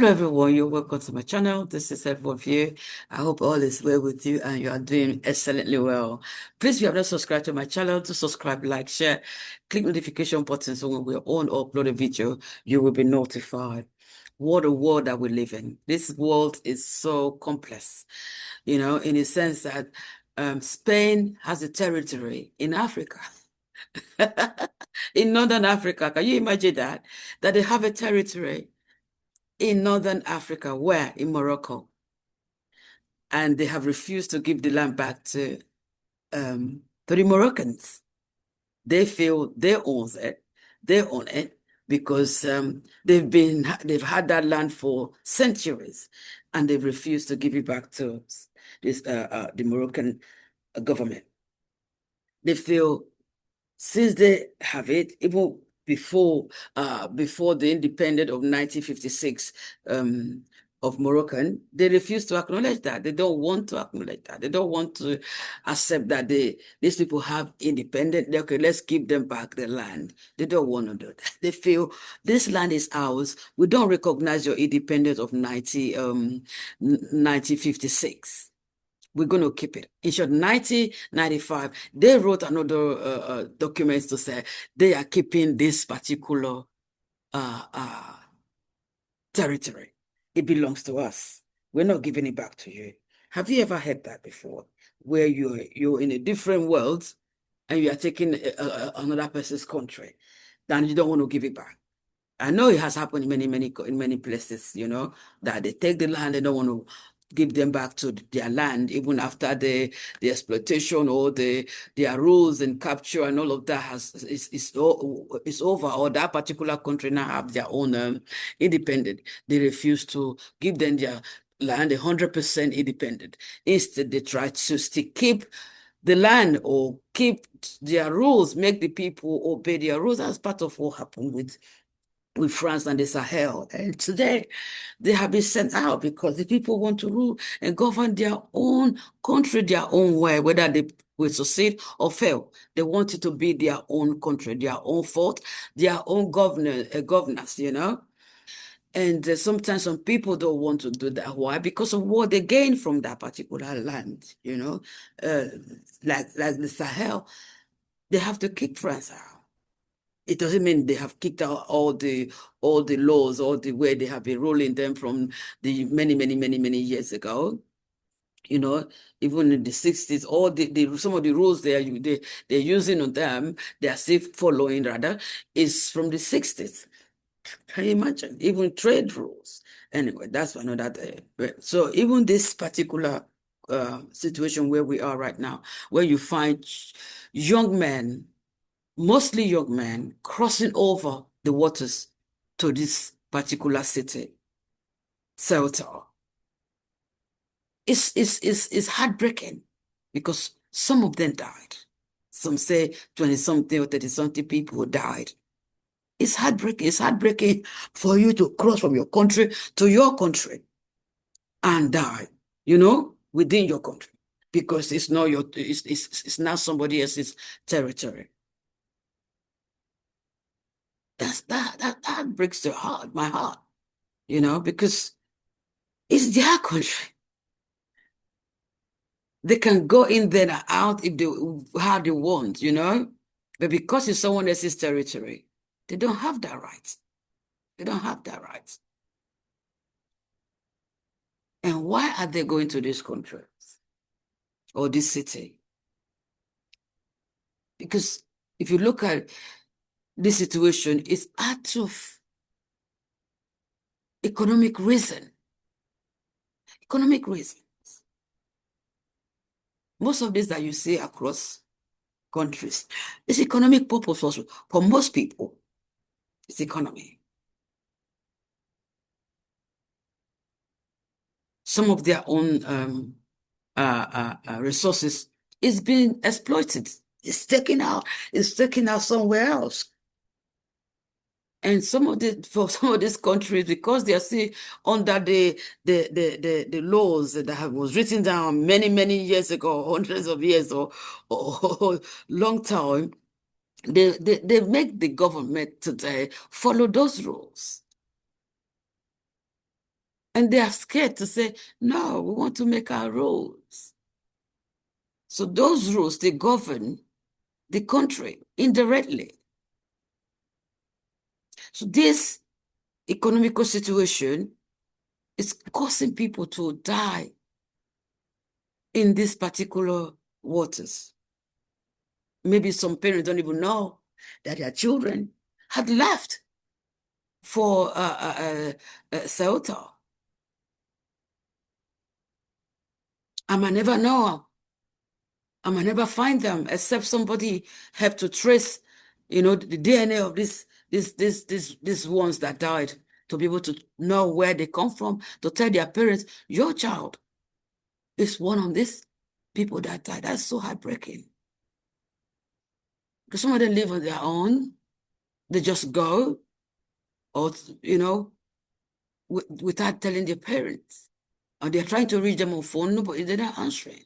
Hello everyone, you're welcome to my channel. This is everyone here. I hope all is well with you and you are doing excellently well. Please, if you have not subscribed to my channel, to subscribe, like, share, click notification button so when we're on or upload a video, you will be notified. What a world that we live in. This world is so complex, in a sense that Spain has a territory in Africa. In Northern Africa, can you imagine that? That they have a territory in Northern Africa, where? In Morocco. And they have refused to give the land back to the Moroccans. They feel they own it. They own it because they've had that land for centuries, and they've refused to give it back to the Moroccan government. They feel since they have it, even before the independence of 1956 of Moroccan, they refuse to acknowledge that. They don't want to acknowledge that. They don't want to accept that these people have independence. Okay, let's give them back the land. They don't want to do that. They feel this land is ours. We don't recognize your independence of 1956. We're going to keep it. In short, 1995, they wrote another document to say they are keeping this particular territory. It belongs to us. We're not giving it back to you. Have you ever heard that before? Where you're in a different world and you are taking another person's country, then you don't want to give it back. I know it has happened in many places, that they take the land, they don't want to give them back to their land, even after the exploitation or their rules and capture and all of that is over, or that particular country now have their own independent. They refuse to give them their land 100% independent. Instead, they try to still keep the land or keep their rules, make the people obey their rules. That's part of what happened with France and the Sahel. And today they have been sent out because the people want to rule and govern their own country, their own way, whether they will succeed or fail. They want it to be their own country, their own fault, their own governance, And sometimes some people don't want to do that. Why? Because of what they gain from that particular land, like the Sahel, they have to kick France out. It doesn't mean they have kicked out all the laws, all the way they have been ruling them from the many years ago. Even in the 60s, all some of the rules they're using on them, they are still following rather, is from the 60s. Can you imagine? Even trade rules. Anyway, that's another day. So even this particular situation where we are right now, where you find young men, mostly young men, crossing over the waters to this particular city, Ceuta. It's heartbreaking because some of them died. Some say 20-something or 30-something people died. It's heartbreaking. It's heartbreaking for you to cross from your country to your country and die, within your country, because it's not it's not somebody else's territory. That breaks my heart, because it's their country. They can go in there and out how they want, but because it's someone else's territory, they don't have that right. They don't have that right. And why are they going to this country or this city? Because if you look at this situation, it's out of economic reason. Economic reasons. Most of this that you see across countries is economic purpose also. For most people, it's economy. Some of their own resources is being exploited. It's taken out somewhere else. And for some of these countries, because they are still under the laws that was written down many years ago, hundreds of years or long time, they make the government today follow those rules. And they are scared to say, no, we want to make our rules. So those rules, they govern the country indirectly. So this economical situation is causing people to die in these particular waters. Maybe some parents don't even know that their children had left for Ceuta. I might never know. I might never find them, except somebody helped to trace, the DNA of these ones that died, to be able to know where they come from, to tell their parents, your child is one of these people that died. That's so heartbreaking. Because some of them live on their own. They just go, or, without telling their parents. And they're trying to reach them on phone, nobody, they're not answering.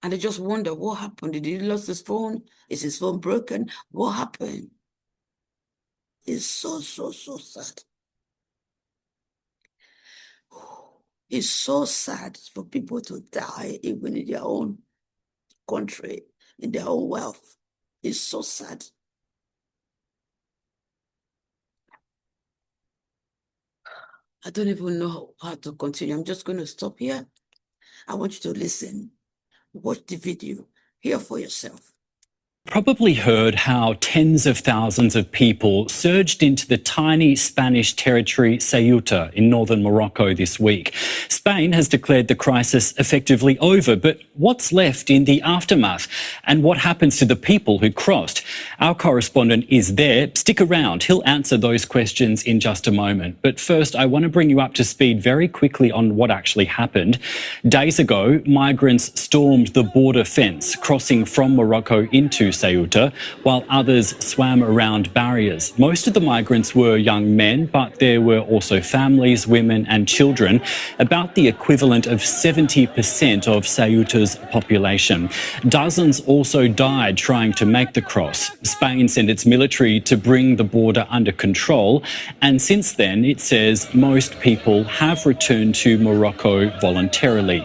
And they just wonder, what happened? Did he lose his phone? Is his phone broken? What happened? It's so, so, so sad. It's so sad for people to die, even in their own country, in their own wealth. It's so sad. I don't even know how to continue. I'm just going to stop here. I want you to listen. Watch the video. Hear for yourself. Probably heard how tens of thousands of people surged into the tiny Spanish territory Ceuta in northern Morocco this week. Spain has declared the crisis effectively over, but what's left in the aftermath? And what happens to the people who crossed? Our correspondent is there. Stick around. He'll answer those questions in just a moment. But first, I want to bring you up to speed very quickly on what actually happened. Days ago, migrants stormed the border fence, crossing from Morocco into Ceuta, while others swam around barriers. Most of the migrants were young men, but there were also families, women and children, about the equivalent of 70% of Ceuta's population. Dozens also died trying to make the cross. Spain sent its military to bring the border under control, and since then, it says most people have returned to Morocco voluntarily.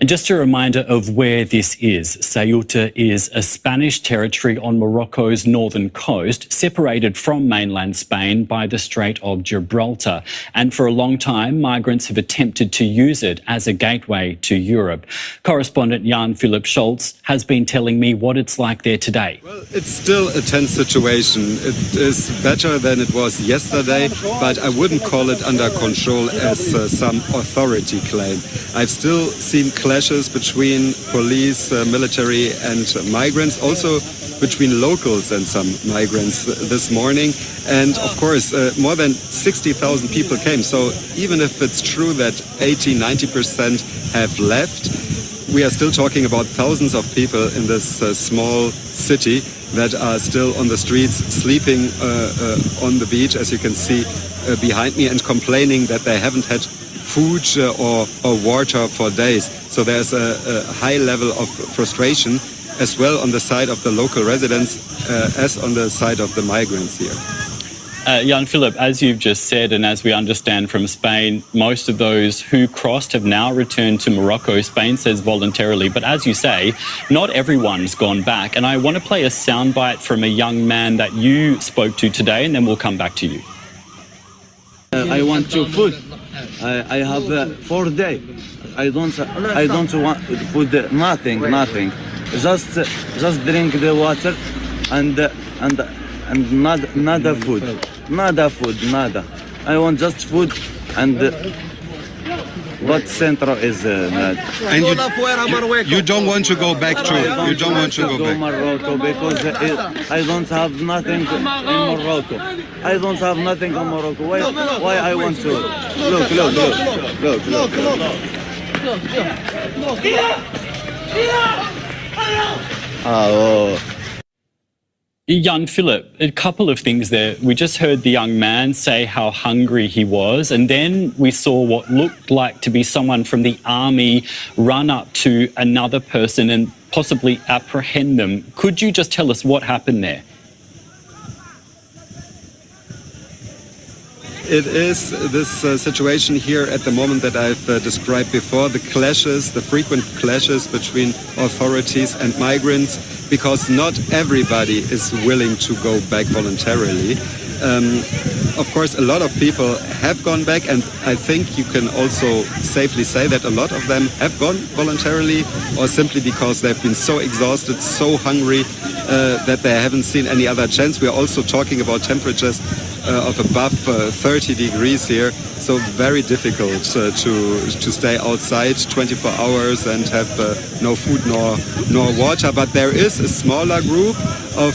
And just a reminder of where this is. Ceuta is a Spanish territory on Morocco's northern coast, separated from mainland Spain by the Strait of Gibraltar. And for a long time, migrants have attempted to use it as a gateway to Europe. Correspondent Jan-Philipp Schultz has been telling me what it's like there today. Well, it's still a tense situation. It is better than it was yesterday, but I wouldn't call it under control as some authority claim. I've still seen clashes between police, military and migrants, also between locals and some migrants this morning. And of course, more than 60,000 people came. So even if it's true that 80–90% have left, we are still talking about thousands of people in this small city that are still on the streets, sleeping on the beach, as you can see behind me, and complaining that they haven't had food or water for days. So there's a high level of frustration as well on the side of the local residents as on the side of the migrants here. Jan-Philipp, as you've just said, and as we understand from Spain, most of those who crossed have now returned to Morocco. Spain says voluntarily, but as you say, not everyone's gone back. And I want to play a soundbite from a young man that you spoke to today, and then we'll come back to you. I want your food. I have 4 days. I don't want food. Nothing. Just drink the water and nada food. Nada. I want just food and what centro is And you don't want to go back to? You don't want to go back? Morocco because I don't have nothing in Morocco. I don't have nothing in Morocco. Why I want to? Look. Oh. Jan-Philipp, a couple of things there. We just heard the young man say how hungry he was, and then we saw what looked like to be someone from the army run up to another person and possibly apprehend them. Could you just tell us what happened there? it is this situation here at the moment that I've described before, the clashes, the frequent clashes between authorities and migrants, because not everybody is willing to go back voluntarily. Of course, a lot of people have gone back, and I think you can also safely say that a lot of them have gone voluntarily, or simply because they've been so exhausted, so hungry, that they haven't seen any other chance. We're also talking about temperatures of above 30 degrees here, so very difficult to stay outside 24 hours and have no food nor water. But there is a smaller group of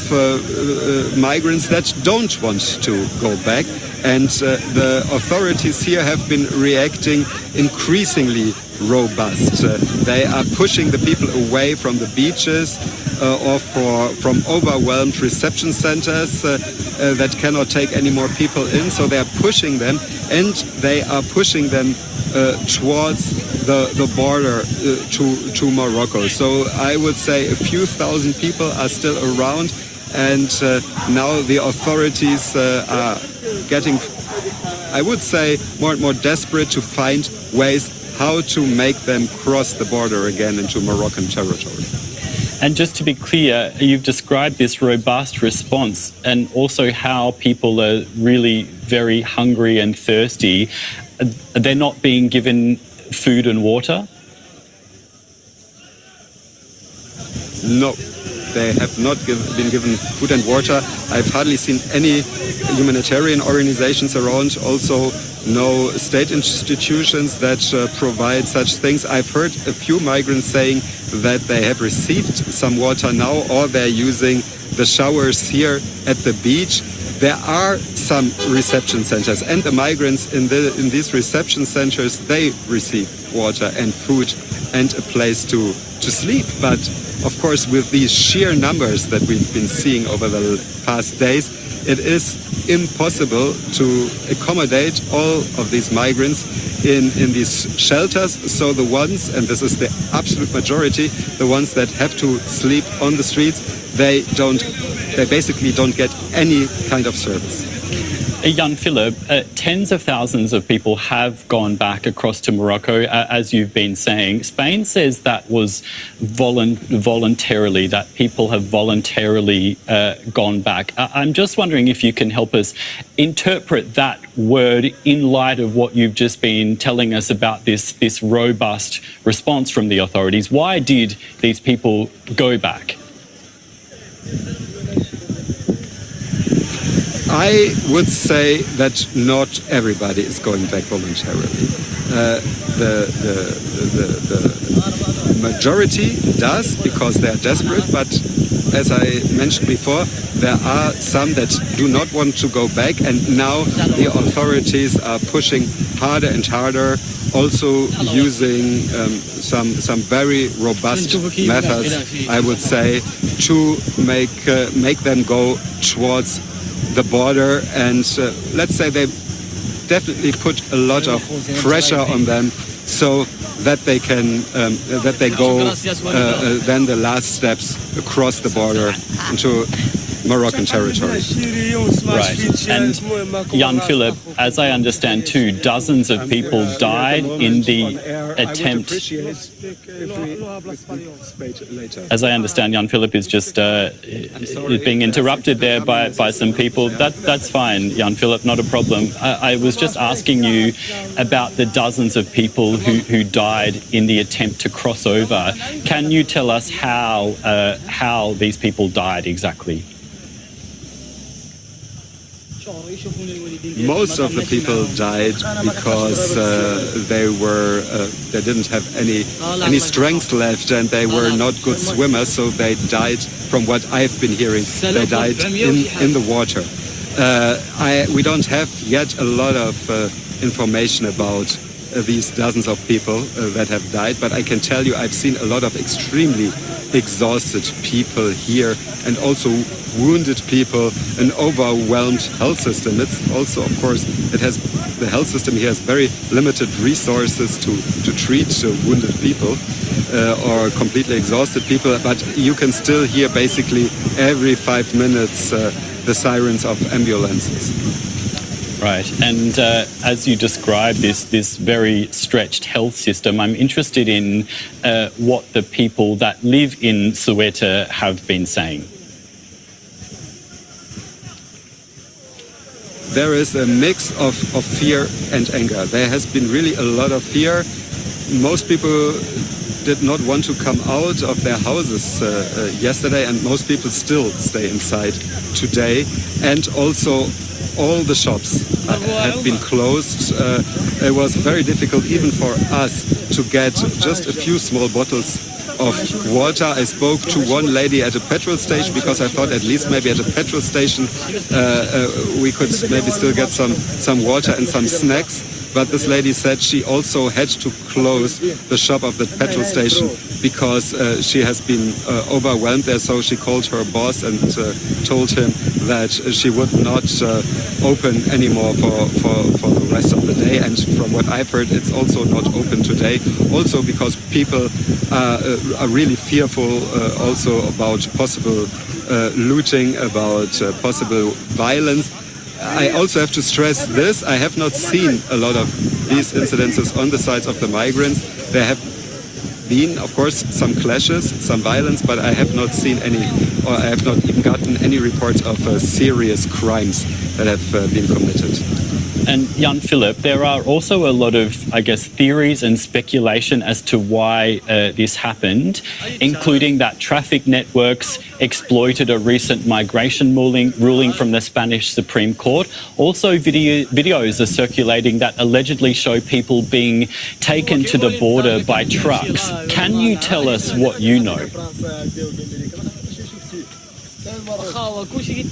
migrants that don't want to go back, and the authorities here have been reacting increasingly robust. They are pushing the people away from the beaches or from overwhelmed reception centers that cannot take any more people in. So they are pushing them, and they are pushing them towards the border to Morocco. So I would say a few thousand people are still around, and now the authorities are getting, I would say, more and more desperate to find ways how to make them cross the border again into Moroccan territory. And just to be clear, you've described this robust response and also how people are really very hungry and thirsty. They're not being given food and water? No, they have not been given food and water. I've hardly seen any humanitarian organizations around, also no state institutions that provide such things. I've heard a few migrants saying that they have received some water now, or they're using the showers here at the beach. There are some reception centers, and the migrants in these reception centers, they receive water and food and a place to sleep. But of course, with these sheer numbers that we've been seeing over the past days, it is impossible to accommodate all of these migrants in these shelters. So the ones, and this is the absolute majority, the ones that have to sleep on the streets, they basically don't get any kind of service. Jan Philipp, tens of thousands of people have gone back across to Morocco, as you've been saying. Spain says that was voluntarily, that people have voluntarily gone back. I'm just wondering if you can help us interpret that word in light of what you've just been telling us about this robust response from the authorities. Why did these people go back? I would say that not everybody is going back voluntarily. The majority does, because they are desperate, but as I mentioned before, there are some that do not want to go back, and now the authorities are pushing harder and harder, also using some very robust methods, I would say, to make them go towards the border. And let's say they definitely put a lot of pressure on them, so that they can go then the last steps across the border into Moroccan territory. Right. And Jan Philipp, as I understand too, dozens of people died in the attempt. As I understand, Jan Philipp is just being interrupted there by some people. That's fine, Jan Philipp, not a problem. I was just asking you about the dozens of people who died in the attempt to cross over. Can you tell us how these people died exactly? Most of the people died because they didn't have any strength left, and they were not good swimmers, so they died, from what I've been hearing, they died in the water. We don't have yet a lot of information about these dozens of people that have died, but I can tell you I've seen a lot of extremely exhausted people here, and also wounded people, an overwhelmed health system. It's also, of course, the health system here has very limited resources to treat wounded people or completely exhausted people, but you can still hear basically every 5 minutes the sirens of ambulances. Right, and as you describe this very stretched health system, I'm interested in what the people that live in Ceuta have been saying. There is a mix of fear and anger. There has been really a lot of fear. Most people did not want to come out of their houses yesterday, and most people still stay inside today. And also all the shops have been closed. It was very difficult even for us to get just a few small bottles of water. I spoke to one lady at a petrol station because I thought at least maybe at a petrol station we could maybe still get some water and some snacks. But this lady said she also had to close the shop of the petrol station because she has been overwhelmed there. So she called her boss and told him that she would not open anymore for the rest of the day. And from what I've heard, it's also not open today. Also because people are really fearful also about possible looting, about possible violence. I also have to stress this. I have not seen a lot of these incidences on the sides of the migrants. There have been, of course, some clashes, some violence, but I have not seen any, or I have not even gotten any reports of serious crimes that have been committed. And Jan Philipp, there are also a lot of, I guess, theories and speculation as to why this happened, including that traffic networks exploited a recent migration ruling from the Spanish Supreme Court. Also, videos are circulating that allegedly show people being taken to the border by trucks. Can you tell us what you know?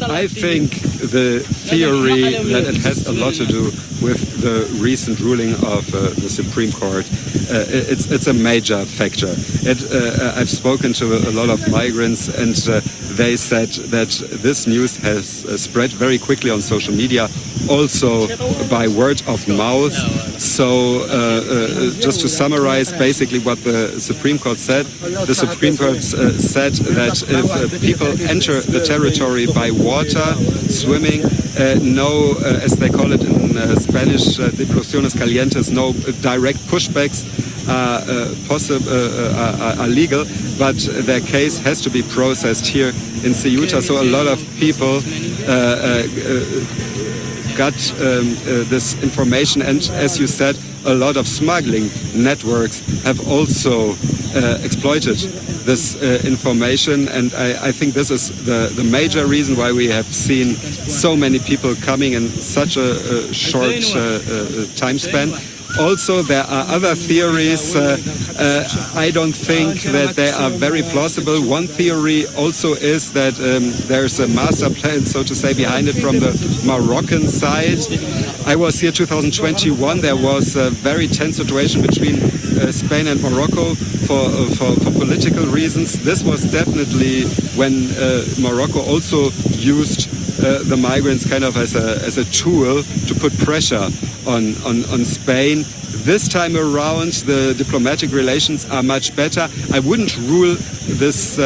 I think the theory that it has a lot to do with the recent ruling of the Supreme Court, it's a major factor. I've spoken to a lot of migrants, and they said that this news has spread very quickly on social media, also by word of mouth. So just to summarize basically what the Supreme Court said, the Supreme Court said that if people enter the territory by water, swimming, no, as they call it in Spanish, deploraciones calientes, no direct pushbacks are legal, but their case has to be processed here in Ceuta. So a lot of people got this information, and as you said, a lot of smuggling networks have also exploited this information, and I think this is the major reason why we have seen so many people coming in such a short time span. Also, there are other theories. I don't think that they are very plausible. One theory also is that there's a master plan, so to say, behind it from the Moroccan side. I was here 2021. There was a very tense situation between Spain and Morocco for political reasons. This was definitely when Morocco also used the migrants kind of as a tool to put pressure on Spain. This time around, the diplomatic relations are much better. I wouldn't rule this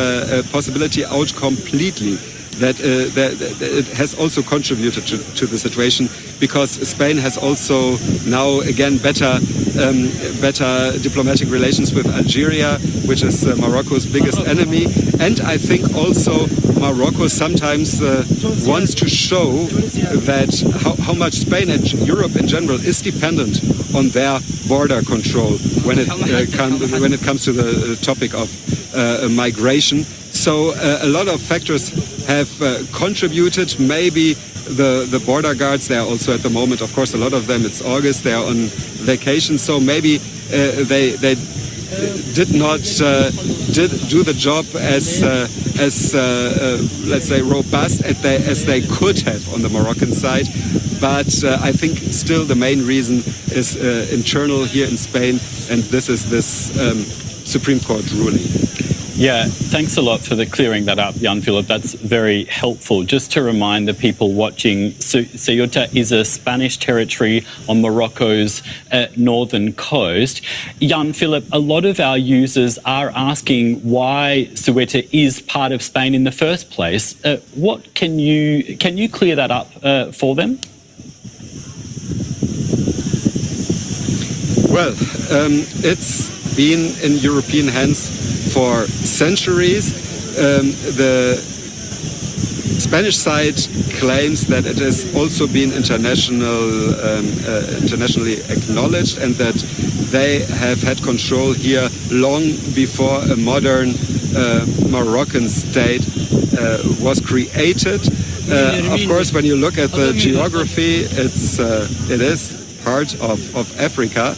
possibility out completely. That it has also contributed to the situation, because Spain has also now again better diplomatic relations with Algeria, which is Morocco's biggest enemy. And I think also Morocco sometimes wants to show that how much Spain and Europe in general is dependent on their border control when it comes to the topic of migration. So a lot of factors have contributed. Maybe the border guards, they are also at the moment, of course, a lot of them, it's August, they are on vacation. So maybe they did not do the job as let's say robust as they could have on the Moroccan side. But I think still the main reason is internal here in Spain, and this is this Supreme Court ruling. Yeah, thanks a lot for clearing that up, Jan Philipp. That's very helpful. Just to remind the people watching, Ceuta is a Spanish territory on Morocco's northern coast. Jan Philipp, a lot of our users are asking why Ceuta is part of Spain in the first place. Can you clear that up for them? Well, it's been in European hands for centuries. The Spanish side claims that it has also been internationally acknowledged, and that they have had control here long before a modern Moroccan state was created. Of course, when you look at the geography, it is part of Africa.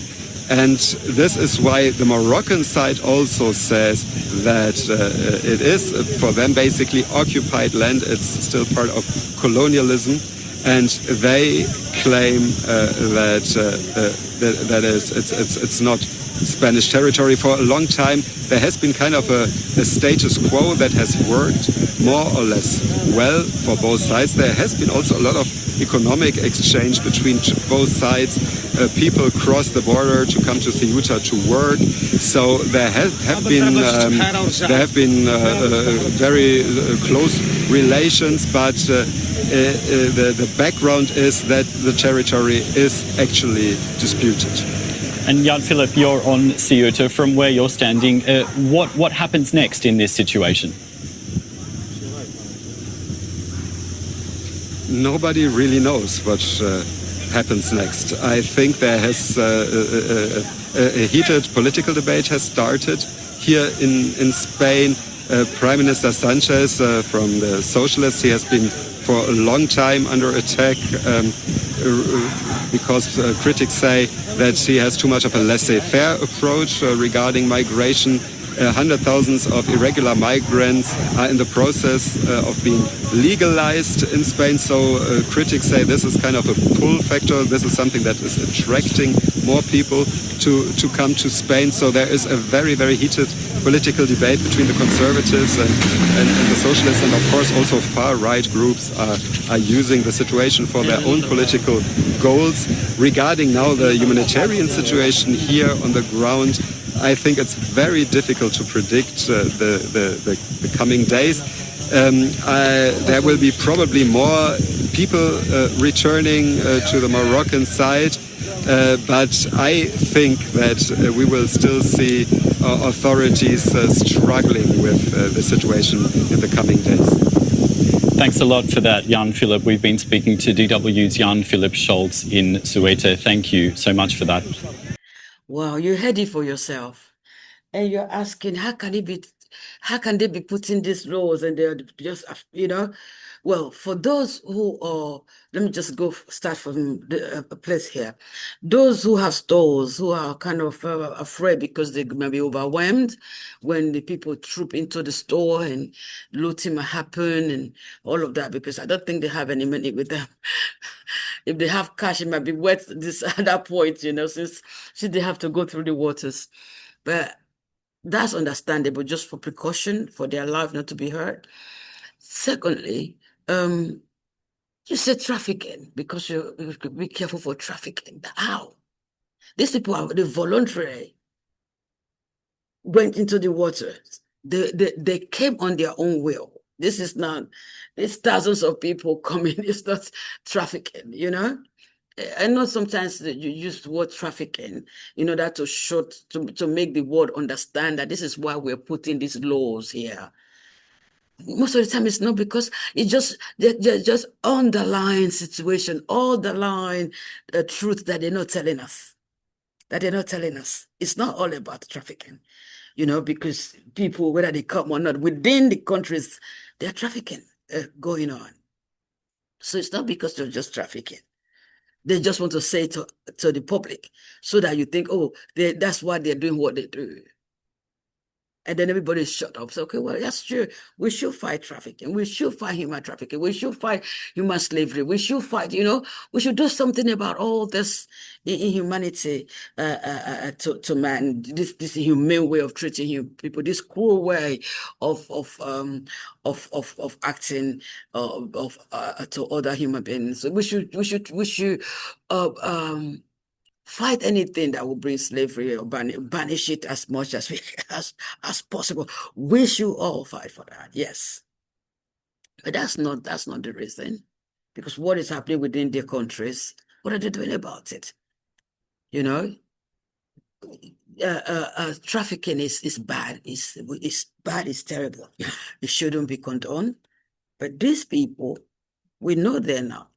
And this is why the Moroccan side also says that it is, for them, basically occupied land. It's still part of colonialism. And they claim that it's not Spanish territory. For a long time, there has been kind of a status quo that has worked more or less well for both sides. There has been also a lot of economic exchange between both sides. People cross the border to come to Ceuta to work. So there have been very close relations, but the background is that the territory is actually disputed. And Jan Philip, you're on Ceuta. From where you're standing, what happens next in this situation? Nobody really knows what happens next. I think there has a heated political debate has started here in Spain. Prime Minister Sanchez from the Socialists, he has been for a long time under attack because critics say that he has too much of a laissez-faire approach regarding migration. Hundred thousands of irregular migrants are in the process of being legalized in Spain. So critics say this is kind of a pull factor. This is something that is attracting more people to come to Spain. So there is a very, very heated political debate between the conservatives and the socialists. And of course also far-right groups are using the situation for their own political goals. Regarding now the humanitarian situation here on the ground, I think it's very difficult to predict the coming days. There will be probably more people returning to the Moroccan side, but I think that we will still see authorities struggling with the situation in the coming days. Thanks a lot for that, Jan Philip. We've been speaking to DW's Jan Philip Schultz in Ceuta. Thank you so much for that. Wow, you heard it for yourself. And you're asking, how can they be putting these laws and they're just, well, for those who are, let me just start from the place here. Those who have stores, who are kind of afraid because they may be overwhelmed when the people troop into the store and looting might happen and all of that, because I don't think they have any money with them. If they have cash, it might be worth this at that point, since they have to go through the waters. But that's understandable, just for precaution, for their life not to be hurt. Secondly, you said trafficking, because you be careful for trafficking. How? These people they voluntarily went into the water. They came on their own will. This is not, there's thousands of people coming. It's not trafficking, I know sometimes that you use the word trafficking in order to make the world understand that this is why we're putting these laws here. Most of the time it's not, because they're just underlying situation, underlying truth that they're not telling us. It's not all about trafficking, because people, whether they come or not, within the countries, they're trafficking going on. So it's not because they're just trafficking. They just want to say to the public so that you think, oh, that's why they're doing what they do. And then everybody's shut up. So, okay, well, that's true. We should fight trafficking. We should fight human trafficking. We should fight human slavery. We should fight, we should do something about all this inhumanity to man, this inhumane way of treating people, this cruel way of acting to other human beings. So we should fight anything that will bring slavery or banish it as much as as possible. We should all fight for that, yes. But that's not the reason. Because what is happening within their countries, what are they doing about it? trafficking is bad. It's bad. It's terrible. It shouldn't be condoned. But these people, we know they're not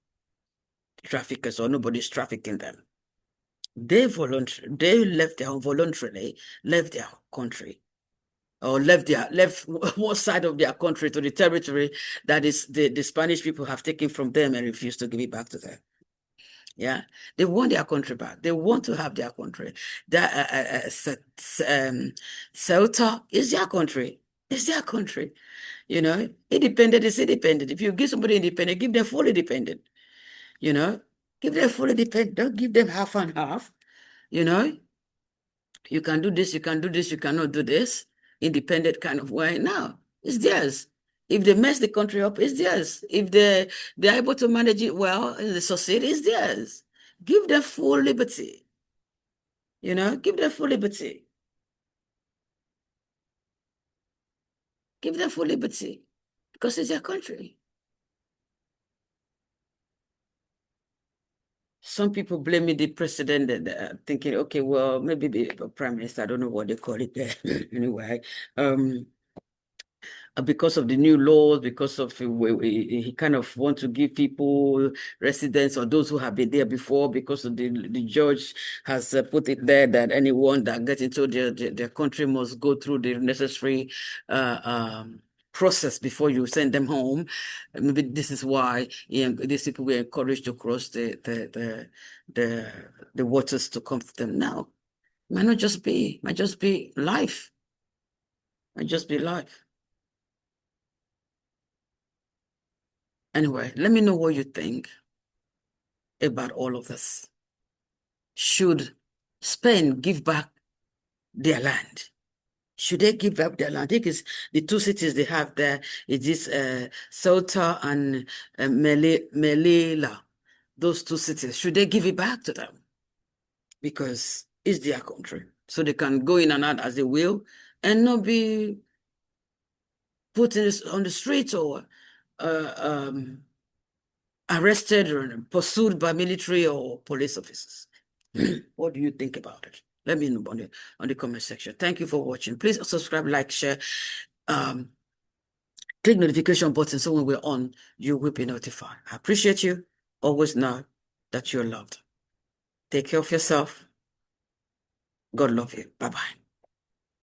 traffickers or nobody's trafficking them. They left voluntarily left their country or left one side of their country to the territory that is the Spanish people have taken from them and refused to give it back to them. Yeah, they want their country back. They want to have their country. That Ceuta is their country. It's their country. You know, independent is independent. If you give somebody independent, give them full independent. You know, give them full independent. Don't give them half and half. You know, you can do this, you can do this, you cannot do this. Independent kind of way. No, it's theirs. If they mess the country up, it's theirs. If they're able to manage it well and they succeed, it's theirs. Give them full liberty. You know, give them full liberty. Give them full liberty because it's their country. Some people blaming the president and thinking, okay, well, maybe the prime minister, I don't know what they call it there. Anyway, because of the new laws, because of he kind of want to give people residence or those who have been there before, because of the judge has put it there that anyone that gets into their country must go through the necessary process before you send them home. Maybe this is why these people were encouraged to cross the waters to come to them. Now, might just be life. Might just be life. Anyway, let me know what you think about all of this. Should Spain give back their land? Should they give back their land? I think it's the two cities they have there. It is Ceuta and Melilla. Those two cities. Should they give it back to them? Because it's their country. So they can go in and out as they will and not be put on the streets or arrested or pursued by military or police officers. What do you think about it? Let me know on the comment section. Thank you for watching. Please subscribe, like, share. Click notification button so when we're on, you will be notified. I appreciate you. Always know that you're loved. Take care of yourself. God love you. Bye-bye.